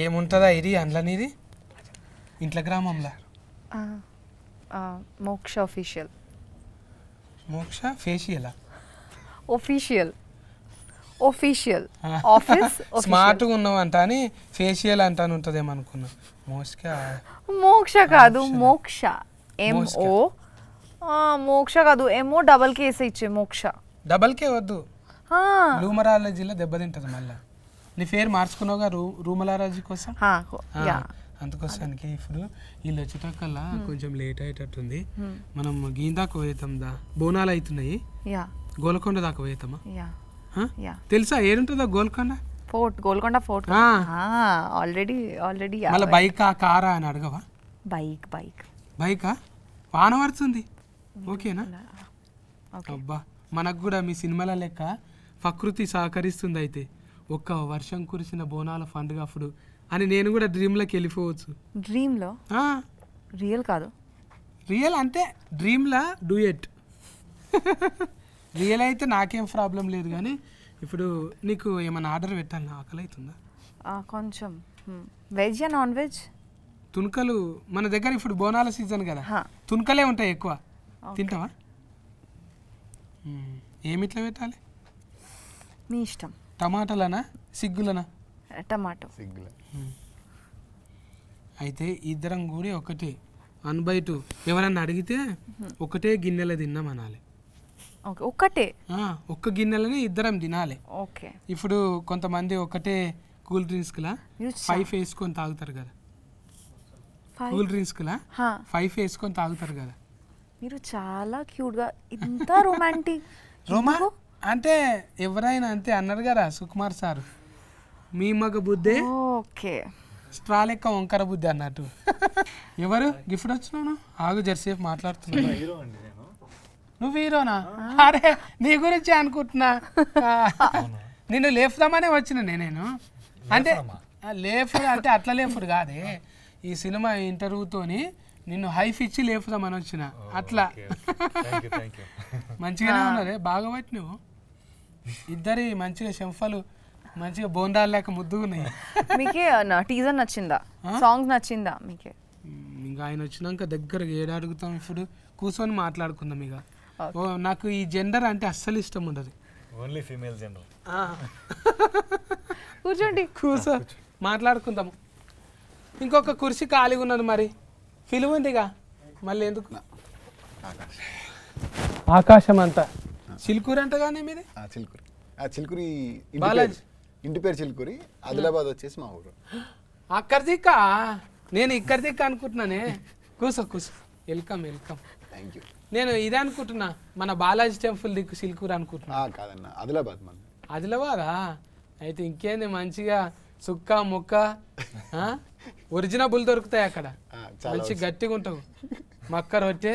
ఏముంటుందా ఇది అందులోనిది ఇంట్లో గ్రామంలో మోక్ష ఆఫీషియల్ మోక్ష ఫేషియలా ఆఫీషియల్ ఆఫీస్ స్మార్ట్గా ఉన్నావంట అని ఫేషియల్ అంటాను ఉంటుందేమో అనుకున్నా మోక్ష కాదు మోక్ష ఎంఓ మోక్ష కాదు ఎంఓ డబల్ కేస్ ఇచ్చే మోక్ష డబల్ కే వద్దు రూమరాలజీలో దెబ్బతింటది మళ్ళీ నీ పేరు మార్చుకున్నావుగా రూమరాలజీ కోసం అందుకోసానికి ఇప్పుడు వీళ్ళు వచ్చేటక్కల్లా కొంచెం లేట్ అయ్యేటట్టుంది మనం గీందాకు పోయేతాం దా బోనాలు అవుతున్నాయి గోల్కొండ దాకా పోయేతామా తెలుసా ఏడుంటుందా గోల్కొండ గోల్కొండ ఫోర్ట్ ఆల్రెడీ మళ్ళీ బైకా కారా అని అడగవా బైకా వాన పడుతుంది ఓకేనా అబ్బా మనకు కూడా మీ సినిమాల లెక్క ప్రకృతి సహకరిస్తుంది అయితే ఒక్క వర్షం కురిసిన బోనాల పండుగ అప్పుడు అని నేను కూడా డ్రీమ్లోకి వెళ్ళిపోవచ్చు డ్రీమ్లో రియల్ కాదు రియల్ అంటే డ్రీమ్లా డూయెట్ రియల్ అయితే నాకేం ప్రాబ్లం లేదు కానీ ఇప్పుడు నీకు ఏమైనా ఆర్డర్ పెట్టాలి ఆకలి అవుతుందా కొంచెం వెజ్ నాన్ వెజ్ తుణుకలు మన దగ్గర ఇప్పుడు బోనాల సీజన్ కదా తుణుకలే ఉంటాయి ఎక్కువ తింటావా ఏమిట్లా పెట్టాలి మీ ఇష్టం టమాటాలనా సిగ్గులనా టమాటో అయితే ఇద్దరం కూడా ఒకటే 1/2 ఎవరన్నా అడిగితే ఒకటే గిన్నెలో తిన్నాం అనాలి ఒకటే ఒక్క గిన్నెలని ఇద్దరం తినాలి ఓకే ఇప్పుడు కొంతమంది ఒకటే కూల్ డ్రింక్స్లా 5 వేసుకొని తాగుతారు కదా కూల్ డ్రింక్స్లా 5 వేసుకొని తాగుతారు కదా మీరు చాలా క్యూట్గా ఇంత రొమాంటిక్ అంటే ఎవరైనా అంతే అన్నారు కదా సుకుమార్ సార్ మీ మగ బుద్ధే ఓకే స్ట్రా లెక్క వంకర బుద్ధి అన్నట్టు ఎవరు గిఫ్ట్ వచ్చినాను ఆగు జర్సేపు మాట్లాడుతున్నా నువ్వు హీరోనా అరే నీ గురించి అనుకుంటున్నా నిన్ను లేపుదామనే వచ్చిన నేను అంటే లేపుడు అంటే అట్లా లేపుడు కాదే ఈ సినిమా ఇంటర్వ్యూతోని నిన్ను హైఫ్ ఇచ్చి లేపుదామని వచ్చిన అట్లా మంచిగానే ఉన్నదే బాగా పట్టి నువ్వు ఇద్దరి మంచిగా చెంఫలు మంచిగా బోండాలు లేక ముద్దుగా ఉన్నాయి మీకే టీజర్ నచ్చిందా సాంగ్స్ నచ్చిందా మీకే ఇంకా ఆయన వచ్చినాక దగ్గరగా ఏడు అడుగుతాం ఇప్పుడు కూర్చొని మాట్లాడుకుందాం ఇక నాకు ఈ జెండర్ అంటే అస్సలు ఇష్టం ఉండదు ఓన్లీ ఫీమేల్ జెండర్ కూర్చోండి కూర్చో మాట్లాడుకుందాము ఇంకొక కుర్చీ ఖాళీగా ఉన్నది మరి పిలువండిగా మళ్ళీ ఎందుకు ఆకాశం అంతా చిలుకూరు అంటగానే మీది చిలుకూరి బాలాజీ ఇంటి పేరు చిలుకూరి ఆదిలాబాద్ వచ్చేసి మా ఊరు అక్కడ దిక్క నేను ఇక్కడ దిక్క అనుకుంటున్నానే కూర్చో వెల్కమ్ థ్యాంక్ యూ నేను ఇదే అనుకుంటున్నా మన బాలాజీ టెంపుల్ దిక్కు సిల్కూరు అనుకుంటున్నా కాదన్న ఆదిలాబాద్ మన ఆదిలాబాదా అయితే ఇంకేంది మంచిగా సుక్క ముక్క ఒరిజినబుల్ దొరుకుతాయి అక్కడ మంచి గట్టిగా ఉంటావు మక్క రొట్టె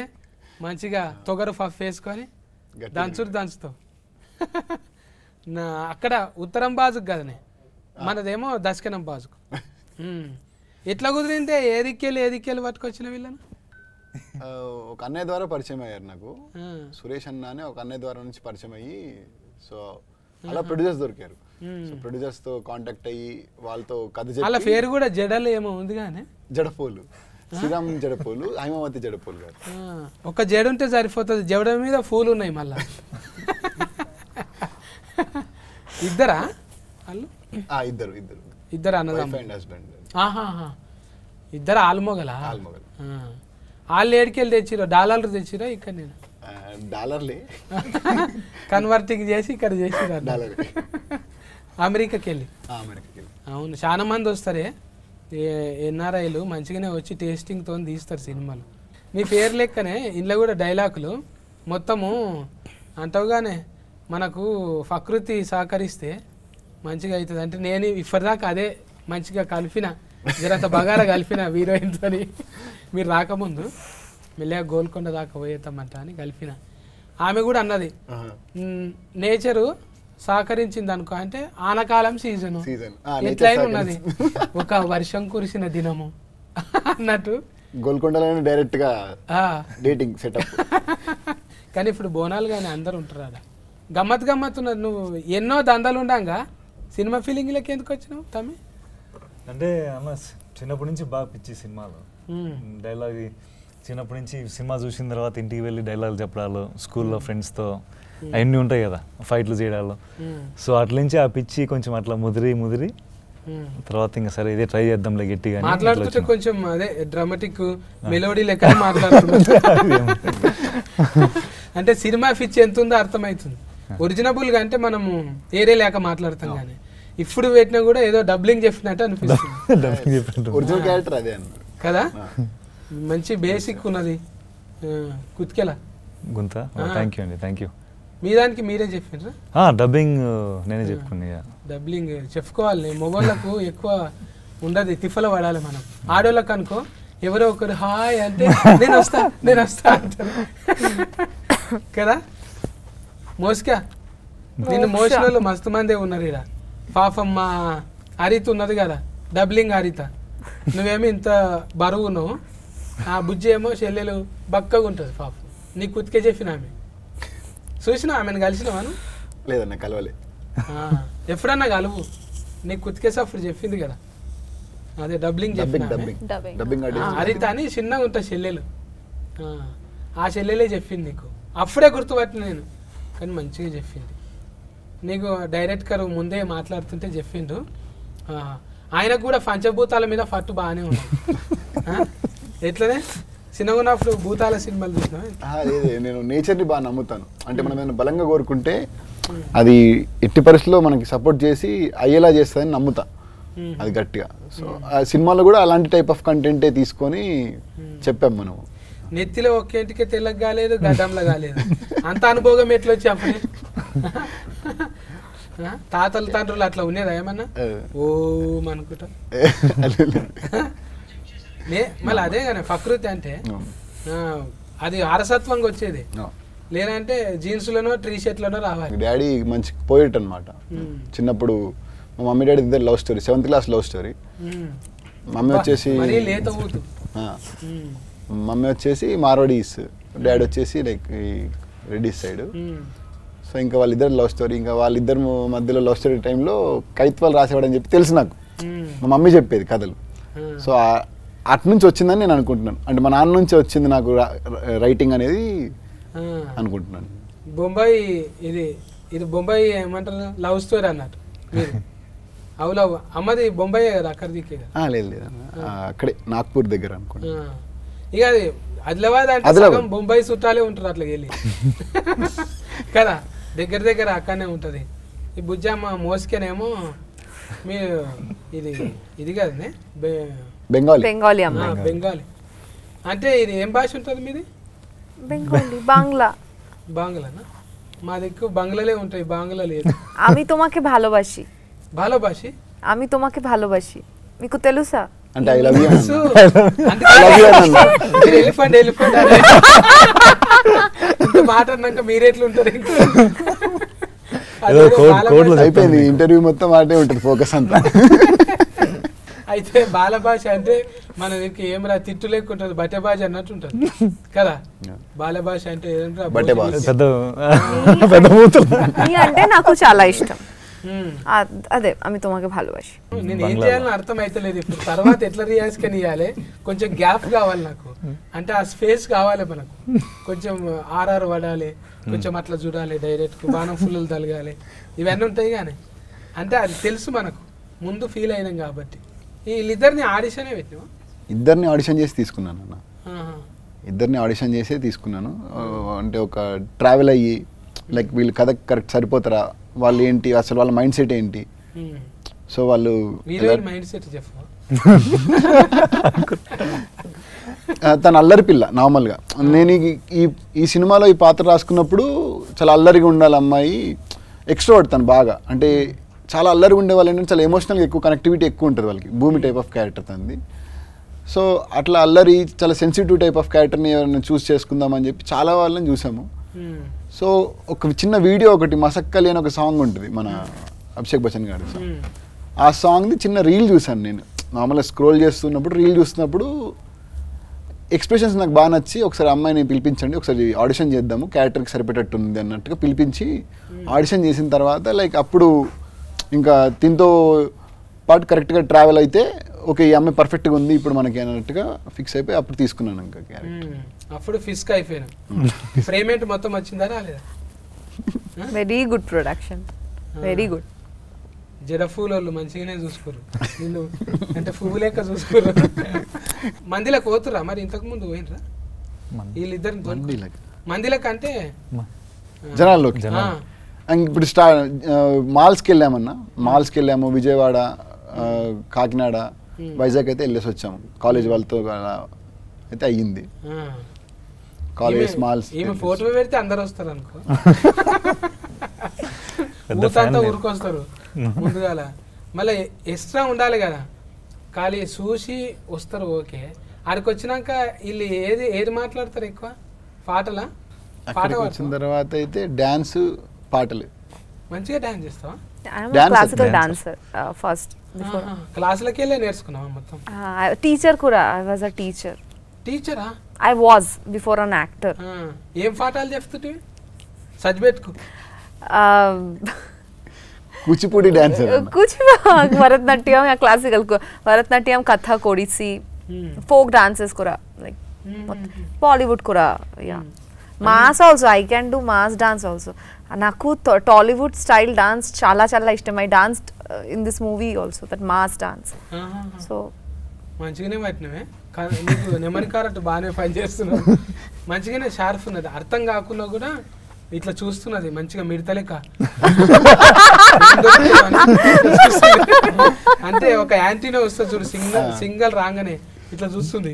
మంచిగా తొగరు పఫ్ వేసుకొని దంచుతావు అక్కడ ఉత్తరం బాజుకు కదనే మనదేమో దక్షిణం బాజుకు ఎట్లా కుదిరిందే ఏదిక్కెళ్ళి పట్టుకొచ్చిన వీళ్ళను ఒక అన్నయ్య ద్వారా పరిచయం అయ్యారు నాకు సురేష్ అన్న అని ఒక అన్నయ్య ద్వారా నుంచి పరిచయం అయ్యి సో అలా ప్రొడ్యూసర్స్ దొరికారు సో ప్రొడ్యూసర్స్ తో కాంటాక్ట్ అయ్యి వాళ్ళతో కథ చెప్పి వాళ్ళ పేరు కూడా జడలు ఏమో ఉంది కానీ జడపోలు శ్రీరామ్ జడపోలు హైమావతి జడపోలు గారు ఒక జడ ఉంటే సరిపోతుంది జడ మీద పూలు ఉన్నాయి మళ్ళా ఇద్దరా వాళ్ళు ఇద్దరు హస్బెండ్ ఇద్దరు ఆల్మొగలా వాళ్ళు ఏడికెళ్ళి తెచ్చిరో డాలర్లు తెచ్చిరో ఇక్కడ నేను డాలర్లే కన్వర్టింగ్ చేసి ఇక్కడ చేసిరా అమెరికాకి వెళ్ళి అవును చాలా మంది వస్తారే ఎన్ఆర్ఐలు మంచిగానే వచ్చి టేస్టింగ్తో తీస్తారు సినిమాలు మీ పేరు లెక్కనే ఇంట్లో కూడా డైలాగులు మొత్తము అంటవుగానే మనకు ప్రకృతి సహకరిస్తే మంచిగా అవుతుంది అంటే నేను ఇప్పటిదాకా అదే మంచిగా కలిపిన జరంత బగారా కలిపిన హీరోయిన్తో మీరు రాకముందు మెల్లగా గోల్కొండ దాకా పోయేద్దామంట అని కలిపిన ఆమె కూడా అన్నది నేచరు సహకరించింది అనుకో అంటే ఆనకాలం సీజను ఎట్లయినా ఉన్నది ఒక వర్షం కురిసిన దినము అన్నట్టు గోల్కొండలోనే డైరెక్ట్ గా డేటింగ్ సెటప్ కానీ ఇప్పుడు బోనాలు కానీ అందరు ఉంటారు అక్కడ గమ్మత్ ఉన్నది నువ్వు ఎన్నో దందాలు ఉండంగా సినిమా ఫీలింగ్లకి ఎందుకు వచ్చినావు తమ్మి అంటే అన్న చిన్నప్పటి నుంచి బాగా పిచ్చి సినిమాలు డైలాగ్ చిన్నప్పటి నుంచి సినిమా చూసిన తర్వాత ఇంటికి వెళ్ళి డైలాగ్ చెప్పడాలు స్కూల్లో ఫ్రెండ్స్తో అవన్నీ ఉంటాయి కదా ఫైట్లు చేయడాలు సో అట్ల నుంచి ఆ పిచ్చి కొంచెం అట్లా ముదిరి తర్వాత ఇంకా సరే ఇదే ట్రై చేద్దాంలే గట్టిగా మాట్లాడుతుంటే కొంచెం అదే డ్రామాటిక్ మెలోడీ లెక్క మాట్లాడుతున్నాం. అంటే సినిమా పిచ్చి ఎంత ఉందో అర్థమవుతుంది. ఒరిజినబుల్ గా అంటే మనము ఏరే లేక మాట్లాడతాం కానీ ఇప్పుడు పెట్టినా కూడా ఏదో డబ్లింగ్ చెప్పినట్టు అనిపిస్తుంది. ఒరిజినల్ క్యారెక్టర్ అదే కదా, మంచి బేసిక్ ఉన్నది. కుత్కెలా గుంత థ్యాంక్ యూ అండి, థ్యాంక్ యూ. మీ దానికి మీరే చెప్పినరా? డబ్బింగ్ నేనే చెప్పుకున్నా. డబ్లింగ్ చెప్పుకోవాలి. మొగోళ్ళకు ఎక్కువ ఉండదు, తిఫల పడాలి. మనం ఆడోళ్ళకు అనుకో ఎవరో ఒకరు హాయ్ అంటే నేను వస్తా అంటారు కదా. మోస్కా నిన్ను మోసిన వాళ్ళు మస్తు మందే ఉన్నారు ఇక్కడ. పాపం మా హరిత ఉన్నది కదా, డబ్లింగ్ హరిత. నువ్వేమో ఇంత బరువు ఉన్నావు, ఆ బుజ్జి ఏమో చెల్లెలు బక్కగా ఉంటుంది పాపం. నీకు కుతికే చెప్పిన ఆమె చూసినా, ఆమెను కలిసినావాను? లేదన్న కలవలే. ఎప్పుడన్నా కలువు, నీకు కుతికేసి అప్పుడు చెప్పింది కదా, అదే డబ్లింగ్ చెప్పిన హరిత అని చిన్నగా ఉంటుంది చెల్లెలు. ఆ చెల్లెలే చెప్పింది నీకు, అప్పుడే గుర్తుపట్టిన నేను. కానీ మంచిగా చెప్పింది నీకు. డైరెక్ట్ గారు ముందే మాట్లాడుతుంటే చెప్పిండు. ఆయనకు కూడా పంచభూతాల మీద పట్టు బాగానే ఉంది. ఎట్లనే చిన్నగా ఉన్నప్పుడు భూతాల సినిమాలు చూసినా? లేదు, నేను నేచర్ని బాగా నమ్ముతాను. అంటే మనం ఏమైనా బలంగా కోరుకుంటే అది ఎట్టి పరిస్థితుల్లో మనకి సపోర్ట్ చేసి అయ్యేలా చేస్తుందని నమ్ముతా, అది గట్టిగా. సో ఆ సినిమాలో కూడా అలాంటి టైప్ ఆఫ్ కంటెంటే తీసుకొని చెప్పాం మనం. నెత్తిలో ఒక్కేంటికే తెల్లగా కాలేదు, గడ్డంలా కాలేదు. అంత అనుభవం ఎట్లా వచ్చి అప్పుడే? తాతలు తండ్రులు అట్లా ఉండేదా ఏమన్నా? ఓ అనుకుంటా. మళ్ళీ అదే కానీ ప్రకృతి అంటే అది అరసత్వంగా వచ్చేది, లేదంటే జీన్స్లోనో టీ షర్ట్లోనో రావాలి. డాడీ మంచి పోయిట్ అనమాట. చిన్నప్పుడు మా మమ్మీ డాడీ ఇద్దరు love story, 7th class love story. Mummy వచ్చేసి మార్వాడీస్, డాడీ వచ్చేసి లైక్ రెడ్డిస్ సైడ్. సో ఇంకా వాళ్ళిద్దరు లవ్ స్టోరీ. ఇంకా వాళ్ళిద్దరు మధ్యలో లవ్ స్టోరీ టైంలో కైత్వాలు రాసేవాడని చెప్పి తెలుసు నాకు, మా మమ్మీ చెప్పేది కథలు. సో అటు నుంచి వచ్చిందని నేను అనుకుంటున్నాను. అంటే మా నాన్న నుంచి వచ్చింది నాకు రైటింగ్ అనేది అనుకుంటున్నాను. బొంబాయి ఇది బొంబాయి ఏమంటారు లవ్ స్టోరీ అన్నట్టు మీరు. అవులవ్ అమ్మది బొంబాయి కదా, అక్కడ దిక్కే కదా? లేదు లేదు, అక్కడే నాగ్పూర్ దగ్గర అనుకోండి. ఇక అది ఆదిలాబాద్ అంటే బొంబాయి చుట్టాలే ఉంటారు అట్లా వెళ్ళి కదా, దగ్గర అక్కడనే ఉంటుంది. ఈ బుజ్జమ్మ మోసుకేనేమో మీరు ఇది కదనే బెంగాలీ. బెంగాలీ అంటే ఇది ఏం భాష ఉంటుంది మీది? బెంగాలీ, బాంగ్లానా? మా దిక్కు బంగ్లాలే ఉంటాయి, బాంగ్లా లేదు. আমি তোমাকে ভালোবাসি, আমি তোমাকে ভালোবাসি మీకు తెలుసా? అంటే ఐ లవ్ యు. ఎలిఫెంట్ మాట్లాడినాక మీరెట్లుంటారు? అయిపోయింది ఇంటర్వ్యూ మొత్తం మాటే ఉంటుంది, ఫోకస్ అంతా. అయితే బాల భాష అంటే మన దగ్గర ఏం రా తిట్టు లేకుంటుంది, బట్టే భాష అన్నట్టు ఉంటుంది కదా. బాల భాష అంటే అంటే నాకు చాలా ఇష్టం. అదే আমি তোমাকে ভালোবাসি. నేను ఏం చేయాలని అర్థం అయితలేదు ఇప్పుడు. తర్వాత ఎట్లా రియాజ్ కని ఇవ్వాలి, కొంచెం గ్యాప్ కావాలి నాకు. అంటే ఆ స్పేస్ కావాలి మనకు, కొంచెం ఆర్ఆర్ పడాలి, కొంచెం అట్లా చూడాలి, డైరెక్ట్ బాణం ఫుల్లు తలగాలి, ఇవన్నీ ఉంటాయి. కానీ అంటే అది తెలుసు మనకు, ముందు ఫీల్ అయినాం కాబట్టి. వీళ్ళిద్దరిని ఆడిషనే పెట్టినా? ఇద్దరిని ఆడిషన్ చేసి తీసుకున్నాను అన్న, ఇద్దరిని ఆడిషన్ చేసే తీసుకున్నాను. అంటే ఒక ట్రావెల్ అయ్యి లైక్ వీళ్ళు కథ కరెక్ట్ సరిపోతారా, వాళ్ళు ఏంటి, అసలు వాళ్ళ మైండ్ సెట్ ఏంటి. సో వాళ్ళు మైండ్ సెట్ చెప్పు. తను అల్లరి పిల్ల నార్మల్గా. నేను ఈ సినిమాలో ఈ పాత్ర రాసుకున్నప్పుడు చాలా అల్లరిగా ఉండాలి అమ్మాయి, ఎక్స్ట్రోవర్ట్ తను బాగా. అంటే చాలా అల్లరిగా ఉండే వాళ్ళు ఏంటంటే చాలా ఎమోషనల్గా ఎక్కువ కనెక్టివిటీ ఎక్కువ ఉంటుంది వాళ్ళకి. భూమి టైప్ ఆఫ్ క్యారెక్టర్ తనది. సో అట్లా అల్లరి చాలా సెన్సిటివ్ టైప్ ఆఫ్ క్యారెక్టర్ని ఎవరైనా చూస్ చేసుకుందామని చెప్పి చాలా వాళ్ళని చూసాము. సో ఒక చిన్న వీడియో ఒకటి మసక్కలి అని ఒక సాంగ్ ఉంటుంది మన అభిషేక్ బచ్చన్ గారి సాంగ్. ఆ సాంగ్ది చిన్న రీల్ చూసాను నేను. నార్మల్గా స్క్రోల్ చేస్తున్నప్పుడు రీల్ చూస్తున్నప్పుడు ఎక్స్ప్రెషన్స్ నాకు బాగా నచ్చి ఒకసారి అమ్మాయిని పిలిపించండి, ఒకసారి ఆడిషన్ చేద్దాము, క్యారెక్టర్కి సరిపెట్టట్టు ఉంది అన్నట్టుగా పిలిపించి ఆడిషన్ చేసిన తర్వాత లైక్ అప్పుడు ఇంకా దీంతో పార్ట్ కరెక్ట్గా ట్రావెల్ అయితే ఓకే ఈ అమ్మాయి పర్ఫెక్ట్గా ఉంది ఇప్పుడు మనకి అన్నట్టుగా ఫిక్స్ అయిపోయి అప్పుడు తీసుకున్నాను ఇంకా క్యారెక్టర్. అప్పుడు ఫిస్క్ అయిపోయాను. ఫ్రేమేంట్ మొత్తం వచ్చిందా రాలేదా? Very good production, very good. జడఫూల్ వాళ్ళు మంచిగానే చూసుకోరు నిన్ను, అంటే పువ్వు లెక్క చూసుకోరు. మందిలకు పోతురా మరి? ఇంతకు ముందు పోయినరా వీళ్ళిద్దరిని? మందిలకు అంటే జనాల్లోకి. ఇప్పుడు మాల్స్కి వెళ్ళాము విజయవాడ, కాకినాడ, వైజాగ్ అయితే వెళ్ళేసి వచ్చాము కాలేజ్ వాళ్ళతో అయితే అయ్యింది. కాలేజ్ మాల్స్ ఫోటో పెడితే అందరు వస్తారు అనుకో, ఊతంతా ఊరుకొస్తారు ముందుగాల. మళ్ళీ ఎక్స్ట్రా ఉండాలి కదా, ఖాళీ చూసి వస్తారు ఓకే. ఆడికి వచ్చినాక వీళ్ళు ఏది మాట్లాడతారు ఎక్కువ? పాటలా? పాట వచ్చిన తర్వాత అయితే డాన్స్, పాటలు. మంచిగా డాన్స్ చేస్తావా? Classical dancer first. క్లాసులకి వెళ్ళి నేర్చుకున్నావా మొత్తం? టీచర్ కూడా, ఐ వాజ్ అ టీచర్. టీచరా? I was before an actor. ఏం పాఠాలు చెప్తుంటే సజ్బెట్కు? Kuchipudi dancer. Bharatanatyam, classical Bharatanatyam, Kathak, Odissi, folk dances కూడా, లైక్ బాలీవుడ్ కూడా. Yeah, mass also, I can do mass dance also. నాకు టాలీవుడ్ స్టైల్ డాన్స్ చాలా చాలా ఇష్టం. I danced in this movie also, that mass dance. So మంచిగానే పట్టినవే, నీకు నెమరి కారట్ బాగానే పని చేస్తున్నావు. మంచిగానే షార్ప్ ఉన్నది, అర్థం కాకుండా కూడా ఇట్లా చూస్తున్నది మంచిగా మిడతలేక. అంటే ఒక యాంటీనా వస్తుంది చూడు, సింగల్ రాగానే ఇట్లా చూస్తుంది.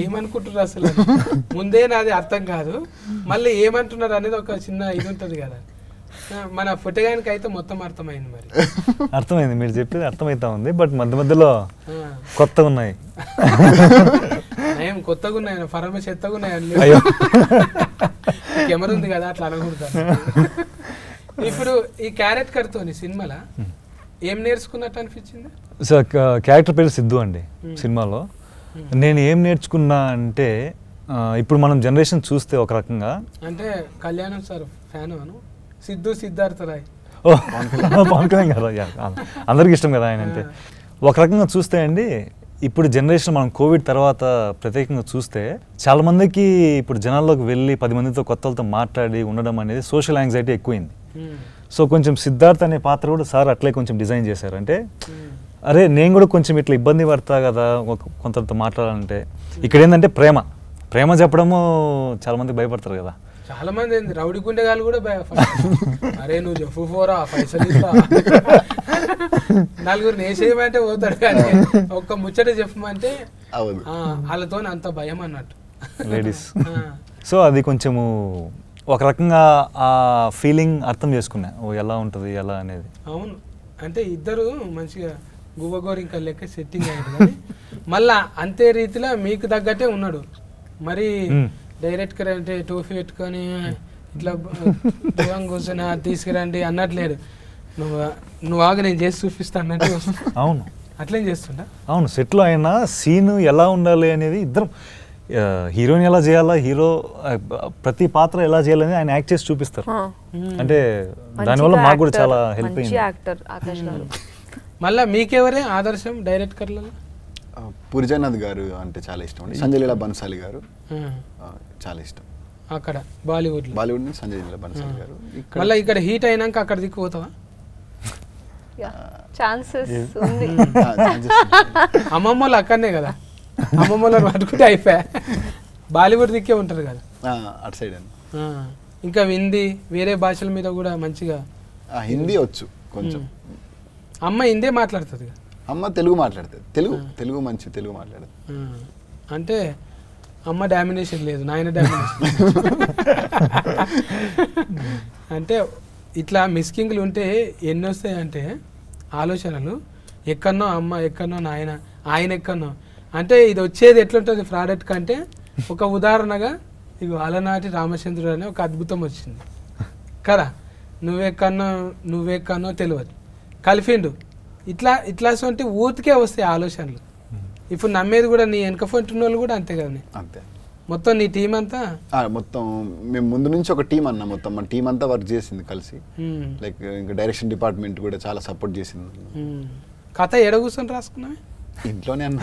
ఏమనుకుంటున్నారు అసలు? ముందే నాది అర్థం కాదు, మళ్ళీ ఏమంటున్నారు అనేది ఒక చిన్న ఇది ఉంటుంది కదా. మన పుట్టగానికి అయితే మొత్తం అర్థమైంది. మరి అర్థమైంది, మీరు చెప్పేది అర్థమైతా ఉంది. బట్ మధ్య మధ్యలో కొత్తగా ఉన్నాయి. ఏం కొత్తగా ఉన్నాయి? ఫరమ చెత్తగా ఉన్నాయి. కెమెరా ఉంది కదా, అట్లా అనకూడదు. ఇప్పుడు ఈ క్యారెక్టర్ తోని సినిమాలో ఏం నేర్చుకున్నట్టు అనిపించింది? సో క్యారెక్టర్ పేరు సిద్ధు అండి సినిమాలో. నేను ఏం నేర్చుకున్నా అంటే, ఇప్పుడు మనం జనరేషన్ చూస్తే ఒక రకంగా, అంటే కళ్యాణం సార్ ఫ్యాన్ అను, సిద్ధు సిద్ధార్థ రాయ్. ఓ పవన్ కళ్యాణ్ కదా, అందరికి ఇష్టం కదా ఆయన అంటే. ఒక రకంగా చూస్తే అండి, ఇప్పుడు జనరేషన్ మనం కోవిడ్ తర్వాత ప్రత్యేకంగా చూస్తే చాలా మందికి ఇప్పుడు జనాల్లోకి వెళ్ళి 10 మందితో కొత్త వాళ్ళతో మాట్లాడి ఉండడం అనేది సోషల్ యాంగ్జైటీ ఎక్కువైంది. సో కొంచెం సిద్ధార్థ్ అనే పాత్ర కూడా సార్ అట్లే కొంచెం డిజైన్ చేశారు. అంటే అరే నేను కూడా కొంచెం ఇట్లా ఇబ్బంది పడతా కదా కొంతతో మాట్లాడాలంటే. ఇక్కడ ఏంటంటే ప్రేమ చెప్పడము చాలా మంది భయపడతారు కదా. చాలా మంది రౌడీ గుండెగాళ్ళు కూడా అరే నువ్వు చెప్పు పోరా పైసలు ఇస్తా, నలుగురు వేసేయమంటే పోతాడు, కానీ ఒక్క ముచ్చట చెప్పమంటే వాళ్ళతో అంత భయం అన్నట్టు లేడీస్. సో అది కొంచెము ఒక రకంగా ఆ ఫీలింగ్ అర్థం చేసుకున్నా, ఓ ఎలా ఉంటుంది ఎలా అనేది. అవును, అంటే ఇద్దరు మంచిగా గువ్వగోరు ఇంకా లెక్క సెట్టింగ్ అయ్యారు, కానీ మళ్ళా అంతే రీతిలో మీకు తగ్గట్టే ఉన్నాడు. మరి డైరెక్ట్గా అంటే టోఫీ పెట్టుకొని ఇట్లా దూరం కూర్చొని తీసుకురండి అన్నట్లేదు. నువ్వు ఆగా నేను చేసి చూపిస్తా అన్నట్టు. అవును, అట్లేం చేస్తుంటా. అవును, సెట్లో అయినా సీన్ ఎలా ఉండాలి అనేది ఇద్దరం, హీరోని ఎలా చేయాలా, హీరో ప్రతి పాత్ర ఎలా చేయాలని ఆయన యాక్ట్ చేసి చూపిస్తారు. అంటే దానివల్ల మాకు కూడా చాలా హెల్ప్ అయింది. మళ్ళీ మీకెవరే ఆదర్శం డైరెక్టర్లలో? పూరిజగన్నాథ్ గారు అంటే చాలా ఇష్టం అండి. సంజయ్ లీలా బన్సాలి గారు చాలా ఇష్టం. అక్కడ బాలీవుడ్ నుంచి సంజయ్ లీలా బన్సాలి గారు. మళ్ళీ ఇక్కడ హీట్ అయినాక అక్కడ దిక్కుపోతావా? అమ్మమ్మలు అక్కడనే కదా, అమ్మమ్మలను పట్టుకుంటే అయిపోయా. బాలీవుడ్ దిక్కే ఉంటారు కదా అటు సైడ్. ఇంకా హిందీ వేరే భాషల మీద కూడా మంచిగా. హిందీ వచ్చు కొంచెం. అమ్మ హిందీ మాట్లాడుతుంది, అమ్మ తెలుగు మాట్లాడుతుంది. తెలుగు మంచి తెలుగు మాట్లాడుతుంది. అంటే అమ్మ డామినేషన్ లేదు, నాయన డామినేషన్. అంటే ఇట్లా మిస్కింగ్లు ఉంటే ఎన్ని వస్తాయంటే ఆలోచనలు, ఎక్కడనో అమ్మ ఎక్కడనో నాయన, ఆయన ఎక్కడనో. అంటే ఇది వచ్చేది ఎట్లుంటుంది ప్రోడక్ట్ కంటే, ఒక ఉదాహరణగా ఇక అలనాటి రామచంద్రుడు అనే ఒక అద్భుతం వచ్చింది కదా, నువ్వెక్కడనో తెలియదు కలిపిండు. ఇట్లాంటి ఊతికే వస్తాయి ఆలోచనలు. ఇప్పుడు నమ్మేది కూడా నీ వెనక ఫంటున్న వాళ్ళు కూడా అంతే కదా. మొత్తం నీ టీం అంతా మొత్తం మేము ముందు నుంచి ఒక టీం అన్న, మొత్తం మన టీం అంతా వర్క్ చేసింది కలిసి. లైక్ ఇంకా డైరెక్షన్ డిపార్ట్మెంట్ కూడా చాలా సపోర్ట్ చేసింది. కథ ఎడ కూర్చొని రాసుకున్నావే? ఇంట్లోనే అన్న.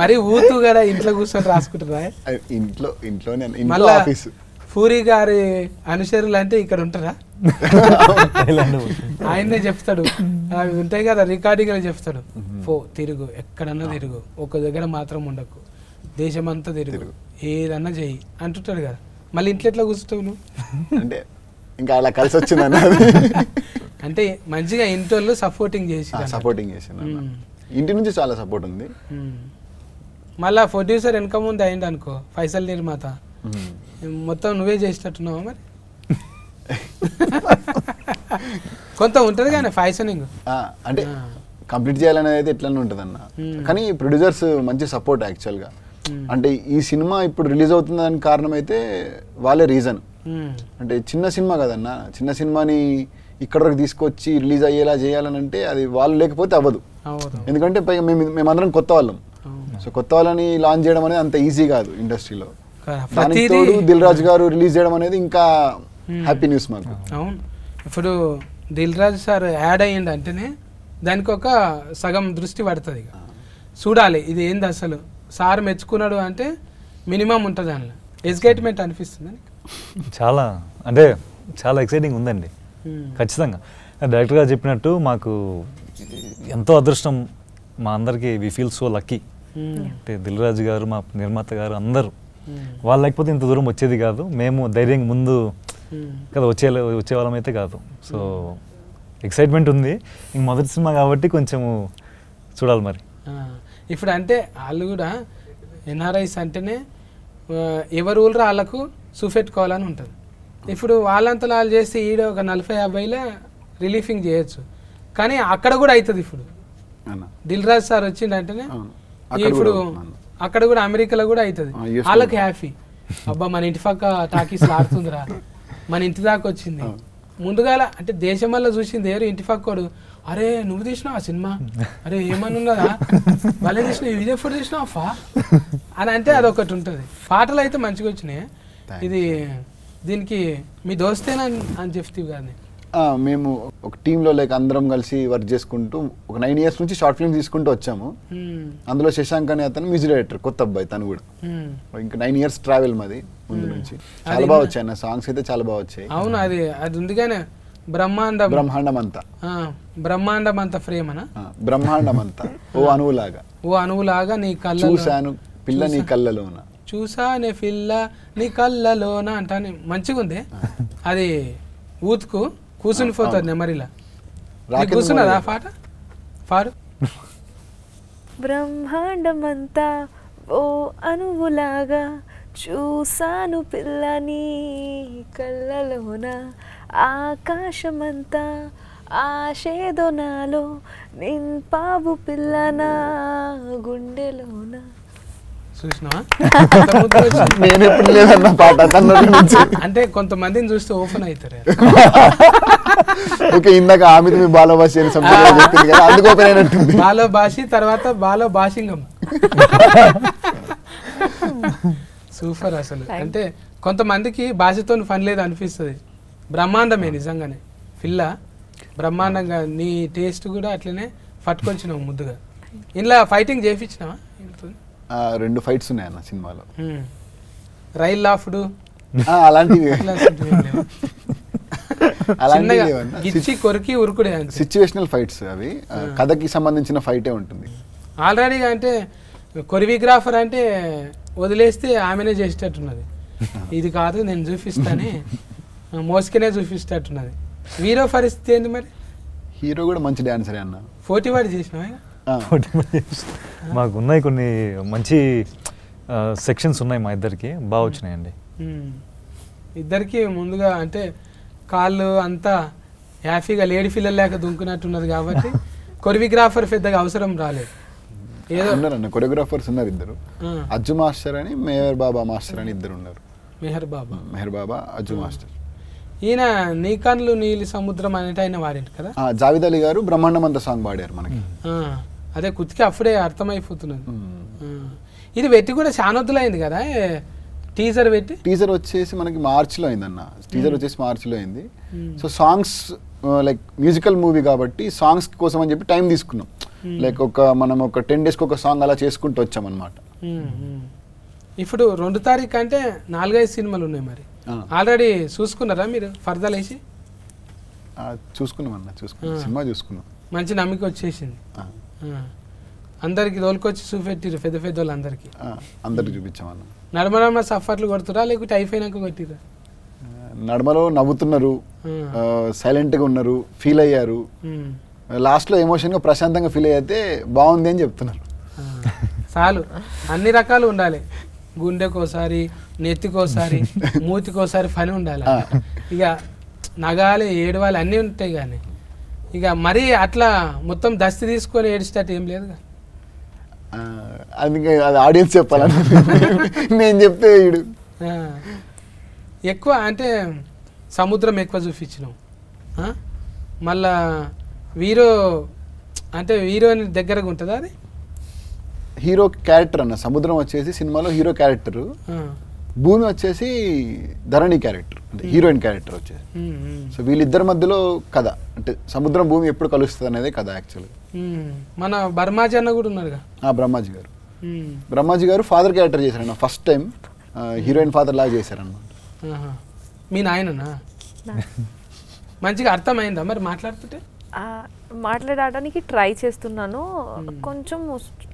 మరి ఊతూ కదా ఇంట్లో కూర్చొని రాసుకుంటారా? ఇంట్లోనే మళ్ళా ఆఫీసు. పూరి గారి అనుచరులు అంటే ఇక్కడ ఉంటారా? ఆయన్నే చెప్తాడు, అవి ఉంటాయి కదా రికార్డింగ్ అని చెప్తాడు, తిరుగు ఎక్కడన్నా తిరుగు, ఒక దగ్గర మాత్రం ఉండకు, దేశమంతా తిరుగు, ఏదన్నా చెయ్యి అంటుంటాడు కదా. మళ్ళీ ఇంట్లో ఎట్లా కూర్చుంటావు నువ్వు? అంటే ఇంకా అలా కలిసి వచ్చిందన్న. అంటే మంచిగా ఇంట్లో సపోర్టింగ్ చేసి ఇంటి నుంచి చాలా సపోర్ట్ ఉంది. మళ్ళా ప్రొడ్యూసర్ వెనక ముందు అయింది అనుకో, ఫైసల్ నిర్మాత, మొత్తం నువ్వే చేసేటట్టున్నావా మరి? కొంత ఉంటుంది కానీ ఫైసనింగ్ అంటే కంప్లీట్ చేయాలనేది ఎట్లనే ఉంటుంది అన్న. కానీ ప్రొడ్యూసర్స్ మంచి సపోర్ట్ యాక్చువల్గా. అంటే ఈ సినిమా ఇప్పుడు రిలీజ్ అవుతుంది దానికి కారణం అయితే వాళ్ళే రీజన్. అంటే చిన్న సినిమా కదన్నా, చిన్న సినిమాని ఇక్కడ వరకు తీసుకొచ్చి రిలీజ్ అయ్యేలా చేయాలని అంటే అది వాళ్ళు లేకపోతే అవ్వదు. ఎందుకంటే పైగా మేమందరం కొత్త వాళ్ళం. సో కొత్త వాళ్ళని లాంచ్ చేయడం అనేది అంత ఈజీ కాదు ఇండస్ట్రీలో. దానికి తోడు దిల్ రాజు గారు రిలీజ్ చేయడం అనేది ఇంకా హ్యాపీ న్యూస్ మాకు. అవును, ఇప్పుడు దిల్ రాజు సార్ యాడ్ అయ్యింది అంటేనే దానికి ఒక సగం దృష్టి పడుతుంది. ఇక చూడాలి ఇది ఏంది అసలు, సార్ మెచ్చుకున్నాడు అంటే మినిమం ఉంటుంది అందులో. ఎక్సైట్మెంట్ అనిపిస్తుంది చాలా, అంటే చాలా ఎక్సైటింగ్ ఉందండి ఖచ్చితంగా. డైరెక్టర్ గారు చెప్పినట్టు మాకు ఎంతో అదృష్టం, మా అందరికీ వి ఫీల్ సో లక్కీ. అంటే దిల్ రాజు గారు, మా నిర్మాత గారు అందరూ, వాళ్ళు లేకపోతే ఇంత దూరం వచ్చేది కాదు. మేము ధైర్యంగా ముందు కదా వచ్చేవాళ్ళం అయితే కాదు. సో ఎక్సైట్మెంట్ ఉంది. ఇంక మొదటి సినిమా కాబట్టి కొంచెము చూడాలి మరి. ఇప్పుడు అంటే వాళ్ళు కూడా ఎన్ఆర్ఐస్ అంటేనే ఎవరు ఊళ్ళో వాళ్ళకు చూపెట్టుకోవాలని ఉంటుంది. ఇప్పుడు వాళ్ళంతలో వాళ్ళు చేసి ఈడ ఒక 40-50లో రిలీఫింగ్ చేయొచ్చు, కానీ అక్కడ కూడా అవుతుంది. ఇప్పుడు దిల్ రాజు సార్ వచ్చిండంటేనే ఇప్పుడు అక్కడ కూడా అమెరికాలో కూడా అవుతుంది. వాళ్ళకి హ్యాపీ, అబ్బా మన ఇంటి పక్క టాకీస్ ఆడుతుందిరా, మన ఇంటి దాకా వచ్చింది. ముందుగా అంటే దేశం వల్ల చూసింది ఏరు ఇంటి పక్కోడు, అరే నువ్వు తీసినావు ఆ సినిమా, అరే ఏమని ఉన్నదా వాళ్ళే తీసినావు, ఇదే ఫుడ్ తీసినావా అని అంటే అదొకటి ఉంటుంది. పాటలు అయితే మంచిగా వచ్చినాయి. ఇది దీనికి మీ దోస్తేనా అని చెప్తావు కానీ మేము ఒక టీంలో లైక్ అందరం కలిసి వర్క్ చేసుకుంటూ ఒక 9 years నుంచి షార్ట్ ఫిల్మ్స్ తీసుకుంటూ వచ్చాము. అందులో శశాంక్ అనే అతను మ్యూజిక్ డైరెక్టర్, కొత్త అబ్బాయి తను కూడా. ఇంకా 9 years ట్రావెల్ మాది ముందు నుంచి. చాలా బాగా వచ్చాయి అన్న సాంగ్స్ అయితే, చాలా బాగా వచ్చాయి. అవును, అది ఉంది కానీ బ్రహ్మాండం అంతా ఫ్రేమ్ అనా? బ్రహ్మాండం అంతా ఓ అణువులాగా నీ కళ్ళ చూశాను పిల్ల నీ కళ్ళలోన, చూసానే పిల్ల నీ కళ్ళలోన అంటాను. మంచిగా ఉంది అది. ఊతుకు కూర్చుని పోతుంది నెమరిలా. కూర్చున్నదా పాట పాడు. బ్రహ్మాండమంతా ఓ అణువులాగా చూసాను పిల్లని కళ్ళలోన, ఆకాశమంతా ఆశేదో నాలో నింపావు పిల్లనా గుండెలోన. చూసినావా? నేను ఎప్పుడు లేదన్న పాట అంటే కొంతమందిని చూస్తే ఓపెన్ అవుతారు. ఓకే, ఇందాక ఆమె మీ బాలభాషి అని చెప్పింది కదా, అందుకు ఓపెన్ అయినట్టుంది. బాలభాషి తర్వాత బాలభాషింగం. సూపర్ అసలు. అంటే కొంతమందికి భాషతో పని లేదు అనిపిస్తుంది. బ్రహ్మాండమే నిజంగానే పిల్ల, బ్రహ్మాండంగా. నీ టేస్ట్ కూడా అట్లనే పట్టుకొచ్చినావు ముద్దుగా. ఇలా ఫైటింగ్ చేయించినావా? 2 fights ఉన్నాయి అన్న సినిమాలో. రైల్ లాఫ్డు అలాంటివి గిచ్చి కొరికి ఉరుకుడే సిచ్యువేషనల్ ఫైట్స్ అవి. కథకి సంబంధించిన ఫైటే ఉంటుంది ఆల్రెడీగా. అంటే కొరియోగ్రాఫర్ అంటే వదిలేస్తే ఆమెనే చేసేటట్టున్నది. ఇది కాదు నేను చూపిస్తానే, మోసుకునే చూపిస్తట్టున్నది. హీరో పరిస్థితి ఏంది మరి? హీరో కూడా మంచి డాన్సరే అన్న. 40 వాడి చేసినావా? మాకు ఉన్నాయి కొన్ని మంచి సెక్షన్స్ ఉన్నాయి మా ఇద్దరికి, బాగా వచ్చినాయండి. ఇద్దరికి ముందుగా అంటే కాళ్ళు అంతా హ్యాపీగా లేడీ పిల్లలు లేక దుంకున్నట్టున్నది కాబట్టి కొరియోగ్రాఫర్ పెద్దగా అవసరం రాలేదు. ఏదో ఉన్నారన్న కొరియోగ్రాఫర్స్ ఉన్నారు ఇద్దరు, అజ్జు మాస్టర్ అని మెహర్ బాబా మాస్టర్ అని ఇద్దరు ఉన్నారు. మెహర్ బాబా అజ్జు మాస్టర్. ఈయన నీ కన్నులు నీలి సముద్రం అనేటి ఆయన వాడింటి కదా. జావేద్ అలీ గారు బ్రహ్మాండం అంత సాంగ్ పాడారు మనకి. అదే కుతికి అప్పుడే అర్థమైపోతున్నది. ఇది పెట్టి కూడా చాలా అయింది కదా టీజర్ పెట్టి. టీజర్ వచ్చేసి మనకి మార్చ్లో అయిందన్న. టీజర్ వచ్చేసి మార్చ్లో అయింది. So songs like musical movie కాబట్టి సాంగ్స్ కోసం అని చెప్పి టైం తీసుకున్నాం. లైక్ మనం ఒక 10 days ఒక సాంగ్ అలా చేసుకుంటూ వచ్చామన్నమాట. ఇప్పుడు 2 తారీఖు అంటే 4-5 సినిమాలు ఉన్నాయి మరి. ఆల్రెడీ చూసుకున్నారా మీరు ఫర్దర్ వేసి? చూసుకున్నాం అన్న, సినిమా చూసుకున్నాం. మంచి నమ్మిక వచ్చేసింది. అందరికి తోలుకొచ్చి చూపెట్టిరు పెద్ద పెద్ద వాళ్ళు అందరికి చూపించామన్న. నడమ సఫర్లు కొడుతురా లేకపోతే అయిపోయినాక కొట్టిరా? నడమలో నవ్వుతున్నారు, సైలెంట్గా ఉన్నారు, ఫీల్ అయ్యారు. లాస్ట్లో ఎమోషన్గా ప్రశాంతంగా ఫీల్ అయితే బాగుంది అని చెప్తున్నారు. చాలు, అన్ని రకాలు ఉండాలి. గుండెకోసారి, నెత్తికోసారి, మూతికోసారి పని ఉండాలి. ఇక నగాలి, ఏడవాలి అన్నీ ఉంటాయి. కానీ ఇక మరీ అట్లా మొత్తం దస్తి తీసుకొని ఏడిచేటట్టు ఏం లేదు. అది ఆడియన్స్ చెప్పాలని నేను చెప్తే ఎక్కువ అంటే సముద్రం ఎక్కువ చూపించినాం. మళ్ళా హీరో అంటే హీరోని దగ్గరగా ఉంటుందా అది? హీరో క్యారెక్టర్ అన్న. సముద్రం వచ్చేసి సినిమాలో హీరో క్యారెక్టర్, భూమి వచ్చేసి ధరణి క్యారెక్టర్, అంటే హీరోయిన్ క్యారెక్టర్ వచ్చేసి. సో వీళ్ళిద్దరి మధ్యలో కథ, అంటే సముద్రం భూమి ఎప్పుడు కలుస్తుంది అనేది కథ యాక్చువల్గా. మన బ్రహ్మాజీ అన్న కూడా ఉన్నారుగా. బ్రహ్మాజీ గారు ఫాదర్ క్యారెక్టర్ చేశారన్న. ఫస్ట్ టైం హీరోయిన్ ఫాదర్ లాగా చేశారన్నమాట. మీ నాయననా? మంచిగా అర్థమైందా మరి మాట్లాడుతుంటే? మాట్లాడడానికి ట్రై చేస్తున్నాను, కొంచెం